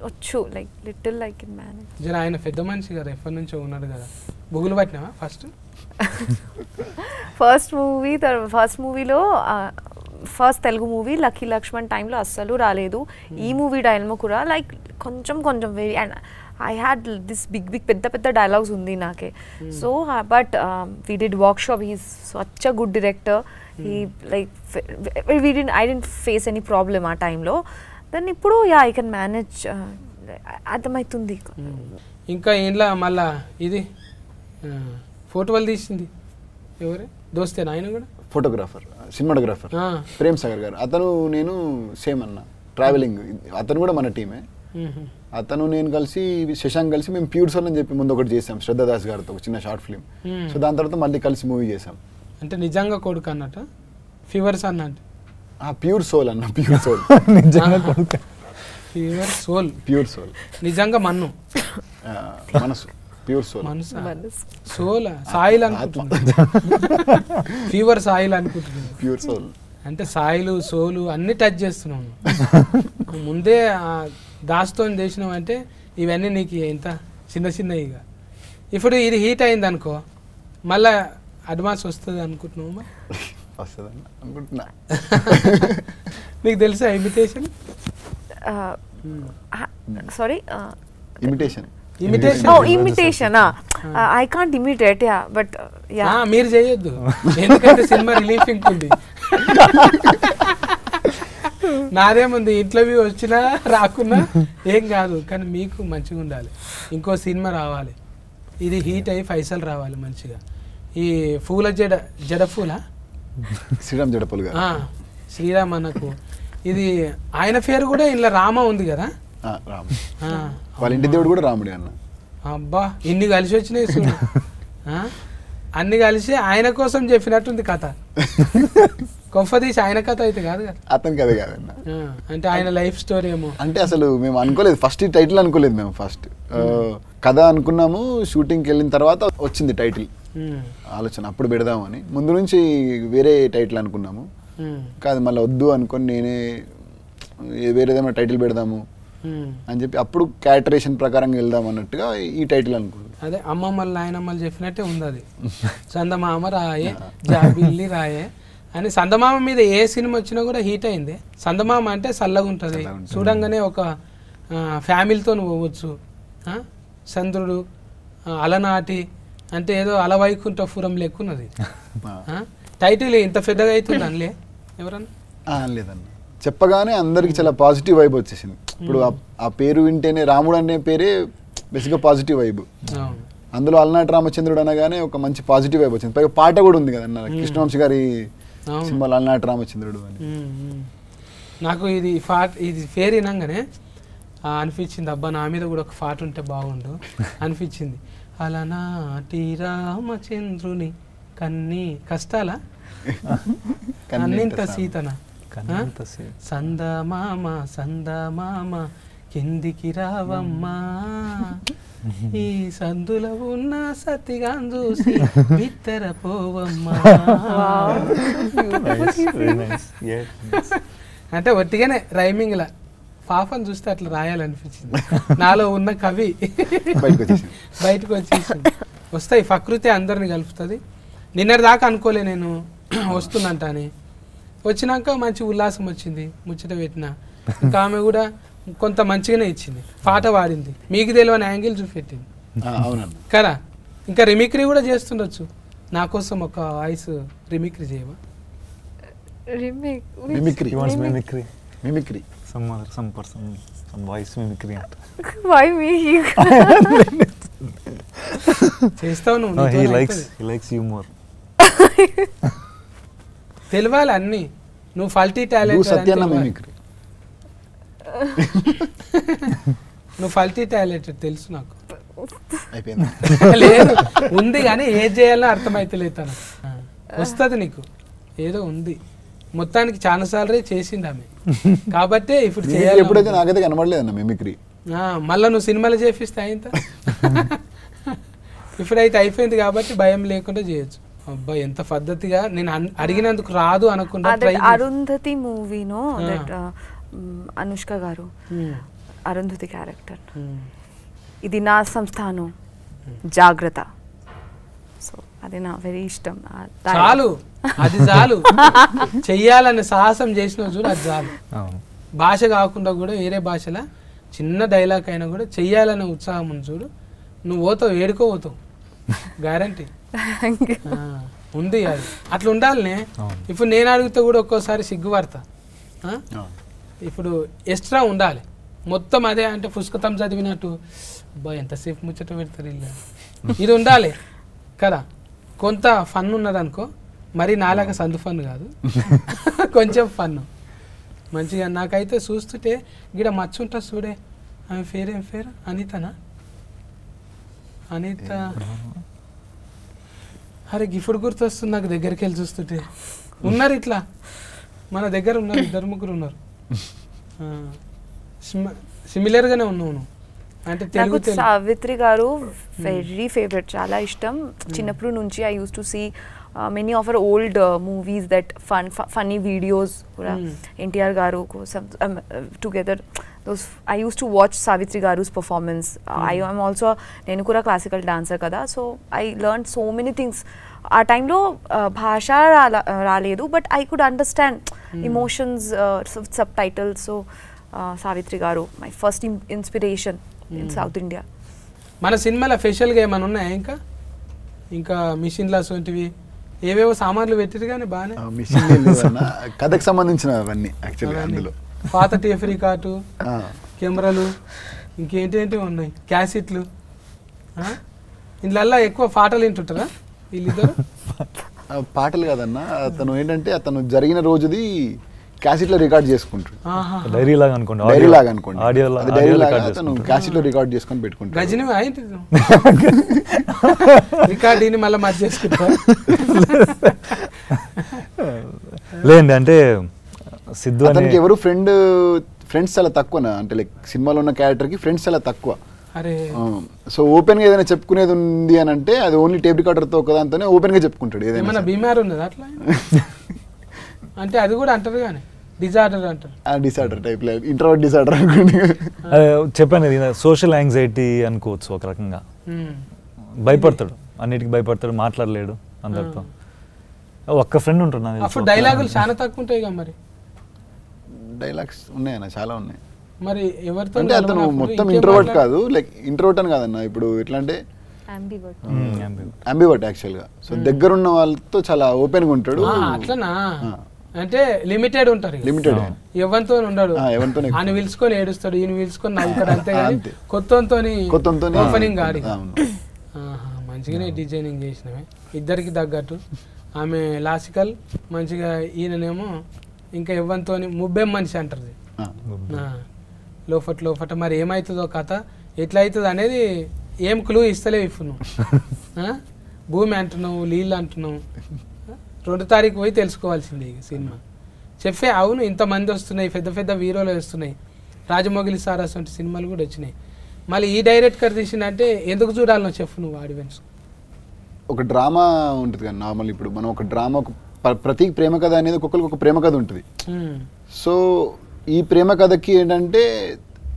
వచ్చు, like little like in manage. జర ఆయన పెద్ద మనిషి కదా, ఎప్పటి నుంచో ఉన్నాడు కదా. బుగులు పట్టినావా ఫస్ట్ మూవీలో ఫస్ట్ తెలుగు మూవీ లక్కీ లక్ష్మణ్ టైంలో అస్సలు రాలేదు. ఈ మూవీ టైంలో కూడా లైక్ కొంచెం very, and I had this big పెద్ద డైలాగ్స్ ఉంది నాకే. So but we did workshop. He's such a good director. he like I didn't face any problem ఆ టైంలో. దెన్ ఇప్పుడు ఐ కెన్ మేనేజ్, అర్థమవుతుంది. ఇంకా ఇంట్లో మళ్ళా ఇది ఫోటోలు తీసింది ఎవరే దోస్తేనా ఆయన కూడా? ఫోటోగ్రాఫర్, సినిమాటోగ్రాఫర్ ప్రేమ్ సాగర్ గారు. అతను నేను సేమ్ అన్న, ట్రావెలింగ్. అతను కూడా మన టీమే. అతను నేను కలిసి శశాంక్ కలిసి మేము ప్యూర్ సోల్ అని చెప్పి ముందు ఒకటి చేసాం శ్రద్ధాదాస్ గారితో, ఒక చిన్న షార్ట్ ఫిల్మ్. సో దాని తర్వాత మళ్ళీ కలిసి మూవీ చేసాం. అంటే నిజంగా కొడుకు అన్నట్టు ఫీవర్స్ అన్నట్టు? ప్యూర్ సోల్ అన్న, ప్యూర్ సోల్. ప్యూర్ సోల్ నిజంగా మన్ను మనసు, ప్యూర్ సోల్ సోల్ సాయిల్ అనుకుంటున్నా. ఫీవర్ సాయిల్ అనుకుంటున్నా. ప్యూర్ సోల్ అంటే సాయిలు సోలు అన్ని టచ్ చేస్తున్నాను. ముందే దాస్తో చేసినావు అంటే ఇవన్నీ నీకు ఇంత చిన్నగా. ఇప్పుడు ఇది హీట్ అయింది అనుకో, మళ్ళా అడ్వాన్స్ వస్తుంది అనుకుంటున్నావు? అనుకుంటున్నా. నీకు తెలుసా imitation? Sorry, imitation. Imitation I can't imitate, yeah, but yeah. మీరు చేయొద్దు, ఎందుకంటే సినిమా రిలీఫింగ్ ఉంది. నాదేముంది, ఇంటర్వ్యూ వచ్చినా రాకున్నా ఏం కాదు, కానీ మీకు మంచిగా ఉండాలి. ఇంకో సినిమా రావాలి, ఇది హీట్ అయ్యి పైసలు రావాలి మంచిగా. ఈ పూల జడ పూల శ్రీరామ్ జడపూల్ గారు, శ్రీరామ్ అన్నకు ఇది ఆయన పేరు కూడా ఇలా రామ ఉంది కదా. వాళ్ళ ఇంటి దేవుడు కూడా రాముడి అన్న. అబ్బా, ఇన్ని కలిసి వచ్చినాయి చూడు. అన్ని కలిసి ఆయన కోసం చెప్పినట్టుంది కథ. కొంపదీసి ఆయన కథ అయితే కాదు కదా. అతని కథ కాదన్న, అంటే ఆయన లైఫ్ స్టోరీ ఏమో. అంటే అసలు మేము అనుకోలేదు, ఫస్ట్ ఈ టైటిల్ అనుకోలేదు మేము. ఫస్ట్ కథ అనుకున్నాము, షూటింగ్కి వెళ్ళిన తర్వాత వచ్చింది టైటిల్ ఆలోచన, అప్పుడు పెడదామని. ముందు నుంచి వేరే టైటిల్ అనుకున్నాము, కాదు మళ్ళీ వద్దు అనుకొని నేనే వేరేదేమైనా టైటిల్ పెడదాము అని చెప్పి అప్పుడు క్యారెక్టరేషన్ ప్రకారంగా వెళ్దాం అన్నట్టుగా ఈ టైటిల్ అనుకున్నాం. అదే అమ్మమ్మలు నాయనమ్మలు చెప్పినట్టే ఉంది అది. చందమామ రాయే జాబిల్లి రాయే అని. చందమామ మీద ఏ సినిమా వచ్చినా కూడా హీట్ అయింది. చందమామ అంటే చల్లగా ఉంటుంది, చూడంగానే ఒక ఫ్యామిలీతో పోవచ్చు. చంద్రుడు అలనాటి అంటే ఏదో అలవైకుంఠపురం లెక్కున్నది. టైటిల్ ఇంత పెద్దగా అవుతుంది అనలే ఎవరన్నా? లేదన్న, చెప్పగానే అందరికి చాలా పాజిటివ్ వైబ్ వచ్చేసింది. ఇప్పుడు ఆ పేరు వింటేనే, రాముడు అనే పేరే బేసిక్గా పాజిటివ్ వైబ్. అందులో అలనాటి రామచంద్రుడు అనగానే ఒక మంచి పాజిటివ్ వైబ్ వచ్చింది. పైగా పాట కూడా ఉంది కదా అన్న, కృష్ణవంశీ గారి సినిమాలో అలనాటి రామచంద్రుడు అని. నాకు ఇది పేరు వినంగానే అనిపించింది అబ్బా నా మీద కూడా ఒక పాట ఉంటే బాగుండు అనిపించింది. అలనాటి రామచంద్రుని కష్టాల కన్నింత సీతన సందమామ కిందికి రావమ్మా ఈ సందులో ఉన్న సతిగా చూసి బిత్తర పోవమ్మా. అంటే ఒట్టిగానే రైమింగ్ లా పాపను చూస్తే అట్లా రాయాలనిపించింది. నాలో ఉన్న కవి బయటకు వచ్చేసింది. వస్తాయి ప్రకృతి అందరిని కలుపుతుంది. నిన్నటి దాకా అనుకోలే నేను వస్తుందంట అని. వచ్చినాక మంచి ఉల్లాసం వచ్చింది, ముచ్చట పెట్టిన. ఇంకా ఆమె కూడా కొంత మంచిగానే ఇచ్చింది, పాట పాడింది, మీకు తెలియని యాంగిల్ చూపెట్టింది కదా. ఇంకా రిమిక్రీ కూడా చేస్తుండొచ్చు. నా కోసం ఒక వాయిస్ రిమిక్రీ చేయవా? Mimicry some person, some voice mimicry. Why me? చేస్తావు నువ్వు. No, he likes humor. తెలియాలి అన్ని. నువ్వు ఫల్టీ టాలెంట్, నువ్వు ఫల్టీ టాలెంట్ తెలుసు నాకు. లేదు ఉంది కానీ ఏం చేయాలో అర్థమైతలేదు. తన వస్తుంది నీకు, ఏదో ఉంది. మొత్తానికి చాలా సార్లు చేసింది ఆమె కాబట్టి ఇప్పుడు చేయాలి. ఎప్పుడైతే నాకైతే కనబడలేదన్న మిమిక్రీ. మళ్ళీ నువ్వు సినిమాలు చేపిస్తే అయింత. ఇప్పుడైతే అయిపోయింది కాబట్టి భయం లేకుండా చేయొచ్చు. అబ్బా ఎంత పద్ధతిగా నేను అడిగినందుకు రాదు అనకుండా. అరుంధతి మూవీనో అనుష్క గారు అరుంధతి క్యారెక్టర్, ఇది నా సంస్థానం జాగ్రత్త. సో అది నా వెరీ ఇష్టం. చాలు, అది చాలు. చెయ్యాలనే సాహసం చేసిన చూడు, అది చాలు. భాష కాకుండా కూడా వేరే భాషల చిన్న డైలాగ్ అయినా కూడా చెయ్యాలనే ఉత్సాహం ఉంది చూడు. నువ్వు పోతావు, ఏడుకోపోతావు, గ్యారంటీ ఉంది. అది అట్లా ఉండాలనే. ఇప్పుడు నేను అడిగితే కూడా ఒక్కోసారి సిగ్గుపడతా. ఇప్పుడు ఎక్స్ట్రా ఉండాలి. మొత్తం అదే అంటే పుస్తకం చదివినట్టు అబ్బా ఎంతసేపు ముచ్చట పెడతారు ఇల్లు, ఇది ఉండాలి కదా. కొంత ఫన్ ఉన్నదనుకో, మరి నాలాగా సందు ఫన్ కాదు, కొంచెం ఫన్ మంచిగా. నాకైతే చూస్తుంటే గిడ మచ్చ ఉంటుంది చూడే. ఆమె పేరేం పేరు? అనితనా? అనిత. అరే గిఫ్ట్ గుర్తొస్తుంది నాకు దగ్గరికి వెళ్ళి చూస్తుంటే. ఉన్నారు ఇట్లా మన దగ్గర ఉన్నారు, 2-3 ఉన్నారు. సిమిలర్గానే ఉన్నావు నువ్వు. అంటే నాకు సావిత్రి గారు వెరీ ఫేవరెట్, చాలా ఇష్టం. చిన్నప్పటి నుంచి I use to see many of her old movies, that funny videos కూడా NTR గారు together those I used to watch Savitri garu's performance. I am also నేను కూడా classical dancer కదా, so I learned so many things. ఆ టైంలో భాష రాలేదు, but I could understand emotions, subtitles. So Savitri garu my first inspiration in South India. మన సినిమాలో స్పెషల్గా ఏమైనా ఉన్నాయా? ఇంకా మిషన్లు అసోంటివి ఏవేవో సామాన్లు పెట్టిరు కానీ బాగానే. కథకు సంబంధించిన అవన్నీ యాక్చువల్గా అందులో పాత టేప్ రికార్డు, కెమెరాలు, ఇంకేంటి ఉన్నాయి, క్యాసెట్లు. ఇందులో ఎక్కువ పాటలు వింటుంటారా వీళ్ళిద్దరు? పాటలు కాదన్న, అతను ఏంటంటే అతను జరిగిన రోజుది క్యాసెట్లో రికార్డ్ చేసుకుంటాడు. డైరీ లాగా అనుకోండి, క్యాసెట్లో రికార్డ్ చేసుకొని పెట్టుకుంటాడు. గజని రికార్డీని మళ్ళీ మర్చి చేసుకుంటా. లేండి అంటే సిద్ధు అతనికి ఎవరు ఫ్రెండ్స్ చాలా తక్కువ. అంటే లైక్ సినిమాలో ఉన్న క్యారెక్టర్కి ఫ్రెండ్స్ చాలా తక్కువ. సో ఓపెన్గా ఏదైనా చెప్పుకునేది ఉంది అని అంటే అది ఓన్లీ టేప్ రికార్డర్తో ఒకదాంతోనే ఓపెన్గా చెప్పుకుంటాడు. ఏదైనా బీమార్ ఉన్నది అట్లా అంటే అది కూడా అంటారు కానీ డిజార్డర్ అంటారు. డిసార్డర్ టైప్, ఇంట్రోవర్ట్ డిసార్డర్ అనుకోండి. చెప్పాను ఇది సోషల్ యాంగ్జైటీ అనుకోవచ్చు ఒక రకంగా. భయపడతాడు, అన్నిటికీ భయపడతాడు, మాట్లాడలేడు అందరితో. ఒక్క ఫ్రెండ్ ఉంటున్నాను. అప్పుడు డైలాగులు చాలా తక్కువ ఉంటాయి కదా. మరి డైలాగ్స్ ఉన్నాయన్న, చాలా ఉన్నాయి. మరి ఎవరితో అంటే అతను మొత్తం ఇంట్రోవర్ట్ కాదు, లైక్ ఇంట్రోవర్ట్ అని కాదన్న. ఇప్పుడు ఎట్లా అంటే అంబివర్ట్ యాక్చువల్గా. సో దగ్గరున్న వాళ్ళతో చాలా ఓపెన్గా ఉంటాడు. అట్లనా? అంటే లిమిటెడ్ ఉంటారు, లిమిటెడ్, ఎవరితో ఉండడు. ఆయన పిలుచుకొని ఏడుస్తాడు, ఈయన పిలుచుకొని నవ్వుతాడు, అంతే. కొత్తతో ఓపెనింగ్ గాడి. మంచిగానే డిజైనింగ్ చేసినవి ఇద్దరికి తగ్గట్టు. ఆమె లాసికల్ మంచిగా, ఈయననేమో ఇంకా ఎవరితో ముబ్బెం మనిషి అంటారు. లోపట మరి ఏమవుతుందో కథ ఎట్లా అవుతుంది అనేది ఏం క్లూ ఇస్తలేవు ఇప్పుడు నువ్వు భూమి అంటున్నావు నీళ్ళు అంటున్నావు 2 తారీఖు పోయి తెలుసుకోవాల్సిందే ఈ సినిమా చెప్పే అవును ఇంతమంది వస్తున్నాయి పెద్ద పెద్ద హీరోలు వస్తున్నాయి రాజమౌళి సార్ అటువంటి సినిమాలు కూడా వచ్చినాయి మళ్ళీ ఈ డైరెక్టర్ తీసిందంటే ఎందుకు చూడాలనో చెప్పు నువ్వు ఆడియన్స్ ఒక డ్రామా ఉంటుంది కదా నార్మల్ ఇప్పుడు మనం ఒక డ్రామా ప్రతి ప్రేమ కథ అనేది ఒక్కొక్కరికి ఒక ప్రేమ కథ ఉంటుంది సో ఈ ప్రేమ కథకి ఏంటంటే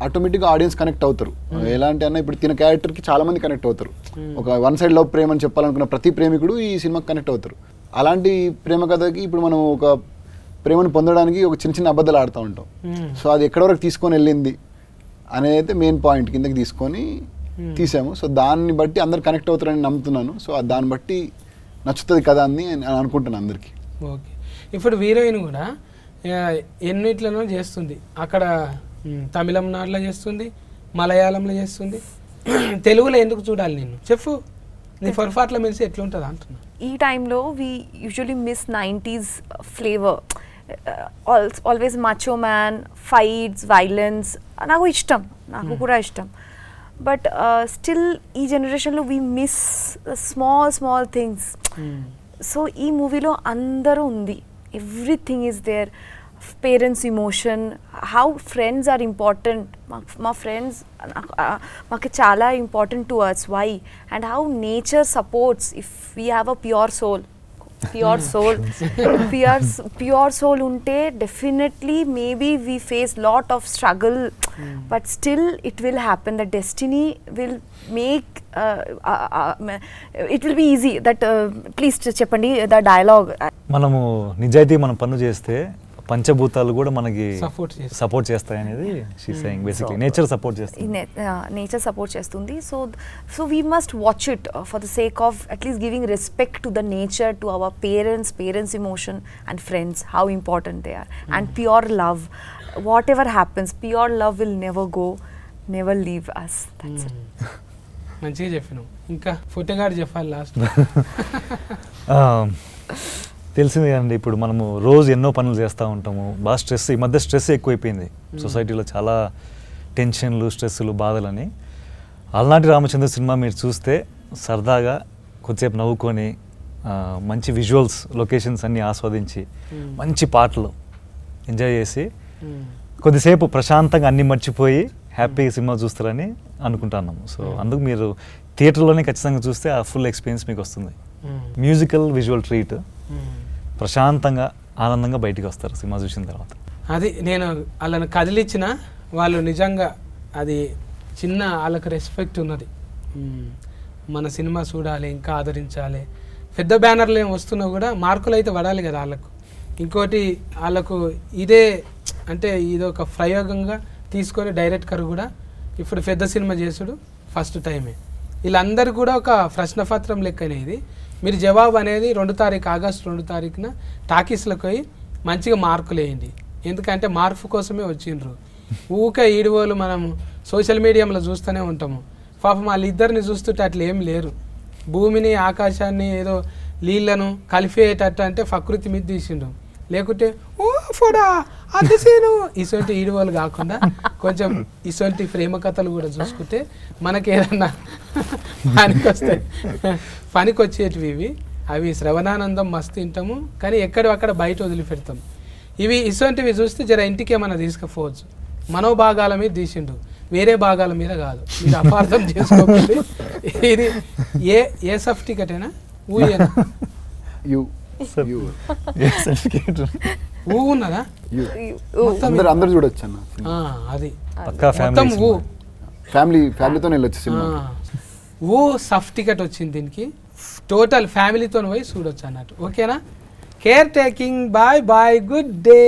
ఆటోమేటిక్గా ఆడియన్స్ కనెక్ట్ అవుతారు ఎలాంటి అన్న ఇప్పుడు తిన క్యారెక్టర్కి చాలా మంది కనెక్ట్ అవుతారు ఒక వన్ సైడ్ లవ్ ప్రేమ అని చెప్పాలనుకున్న ప్రతి ప్రేమికుడు ఈ సినిమాకి కనెక్ట్ అవుతారు అలాంటి ప్రేమ కథకి ఇప్పుడు మనం ఒక ప్రేమను పొందడానికి ఒక చిన్న చిన్న అబద్ధాలు ఆడుతూ ఉంటాం సో అది ఎక్కడి వరకు తీసుకొని వెళ్ళింది అనేది అయితే మెయిన్ పాయింట్ కిందకి తీసుకొని తీసాము సో దాన్ని బట్టి అందరు కనెక్ట్ అవుతారని నమ్ముతున్నాను సో దాన్ని బట్టి నచ్చుతుంది కదా అని అనుకుంటున్నాను అందరికీ ఓకే ఇప్పుడు హీరోయిన్ కూడా ఎన్నిట్లలో చేస్తుంది అక్కడ తమిళనాడులో చేస్తుంది మలయాళంలో చేస్తుంది తెలుగులో ఎందుకు చూడాలి నేను చెప్పు నీ పొరపాట్ల మెలిసి ఎట్లుంటుంది అంటున్నా ఈ టైంలో we usually miss 90s flavour always macho man fights violence నాకు ఇష్టం నాకు కూడా ఇష్టం బట్ స్టిల్ ఈ జనరేషన్లో we miss small things so ఈ మూవీలో అందరూ ఉంది everything is there parents emotion how friends are important మా ఫ్రెండ్స్ మాకు చాలా important to us why and how nature supports if we have a pure soul ఉంటే definitely maybe we face lot of struggle but still it will happen the destiny will make it will be easy that please చెప్పండి the dialogue మనము నిజాయితీ మనం పనులు చేస్తే పంచభూతాలు కూడా మనకి సపోర్ట్ చేస్తాయి అనేది she saying basically nature support చేస్తుంది నేచర్ సపోర్ట్ చేస్తుంది so we must watch it for the sake of at least giving respect to the nature to our parents emotion and friends how important they are and pure love whatever happens pure love will never leave us that's it మంచిగా చెప్పినావు ఇంకా ఫోటోగాడు చెప్పాలి last తెలిసింది కదండి ఇప్పుడు మనము రోజు ఎన్నో పనులు చేస్తూ ఉంటాము బాగా స్ట్రెస్ ఈ మధ్య స్ట్రెస్ ఎక్కువైపోయింది సొసైటీలో చాలా టెన్షన్లు స్ట్రెస్లు బాధలని అలనాటి రామచంద్ర సినిమా మీరు చూస్తే సరదాగా కొద్దిసేపు నవ్వుకొని మంచి విజువల్స్ లొకేషన్స్ అన్నీ ఆస్వాదించి మంచి పాటలు ఎంజాయ్ చేసి కొద్దిసేపు ప్రశాంతంగా అన్నీ మర్చిపోయి హ్యాపీగా సినిమా చూస్తారని అనుకుంటున్నాము సో అందుకు మీరు థియేటర్లోనే ఖచ్చితంగా చూస్తే ఆ ఫుల్ ఎక్స్పీరియన్స్ మీకు వస్తుంది మ్యూజికల్ విజువల్ ట్రీట్ ప్రశాంతంగా ఆనందంగా బయటికి వస్తారు సినిమా చూసిన తర్వాత అది నేను వాళ్ళని కదిలిచ్చిన వాళ్ళు నిజంగా అది చిన్న వాళ్ళకి రెస్పెక్ట్ ఉన్నది మన సినిమా చూడాలి ఇంకా ఆదరించాలి పెద్ద బ్యానర్లు ఏం వస్తున్నా కూడా మార్కులు అయితే పడాలి కదా వాళ్ళకు ఇంకోటి వాళ్ళకు ఇదే అంటే ఇది ఒక ప్రయోగంగా తీసుకొని డైరెక్టర్ కూడా ఇప్పుడు పెద్ద సినిమా చేసుడు ఫస్ట్ టైమే వీళ్ళందరూ కూడా ఒక ప్రశ్నపత్రం లెక్కనే ఇది మీరు జవాబు అనేది 2 తారీఖు ఆగస్టు 2 తారీఖున టాకీస్లకు పోయి మంచిగా మార్కులు వేయండి ఎందుకంటే మార్పు కోసమే వచ్చిండ్రు ఊకే ఈడివోలు మనము సోషల్ మీడియాలో చూస్తూనే ఉంటాము పాపం వాళ్ళిద్దరిని చూస్తుంటే అట్లా ఏం లేరు భూమిని ఆకాశాన్ని ఏదో నీళ్లను కలిపేటట్టు అంటే ప్రకృతి మీద తీసిండు లేకుంటే ఓ ఫోడా అది సీను ఇటువంటి ఈడివోలు కాకుండా కొంచెం ఇటువంటి ప్రేమ కథలు కూడా చూసుకుంటే మనకి ఏదన్నా పనికి వచ్చేటివి ఇవి అవి శ్రవణానందం మస్తు తింటాము కానీ ఎక్కడక్కడ బయట వదిలిపెడతాం ఇవి ఇటువంటివి చూస్తే జర ఇంటికి ఏమన్నా తీసుకుపోవచ్చు మనోభాగాల మీద తీసిండు వేరే భాగాల మీద కాదు మీరు అపార్థం చేసుకోకండి ఇది ఏ సర్టిఫికెటేనా ఊయేనా ఊ ఉన్నదా అందరూ చూడొచ్చు అన్న అది మొత్తం ఊ ఫ్యామిలీతో వెళ్ళొచ్చు సినిమా ఊ సర్టిఫికెట్ వచ్చింది దీనికి టోటల్ ఫ్యామిలీతో పోయి చూడొచ్చు అన్నట్టు ఓకేనా care taking bye good day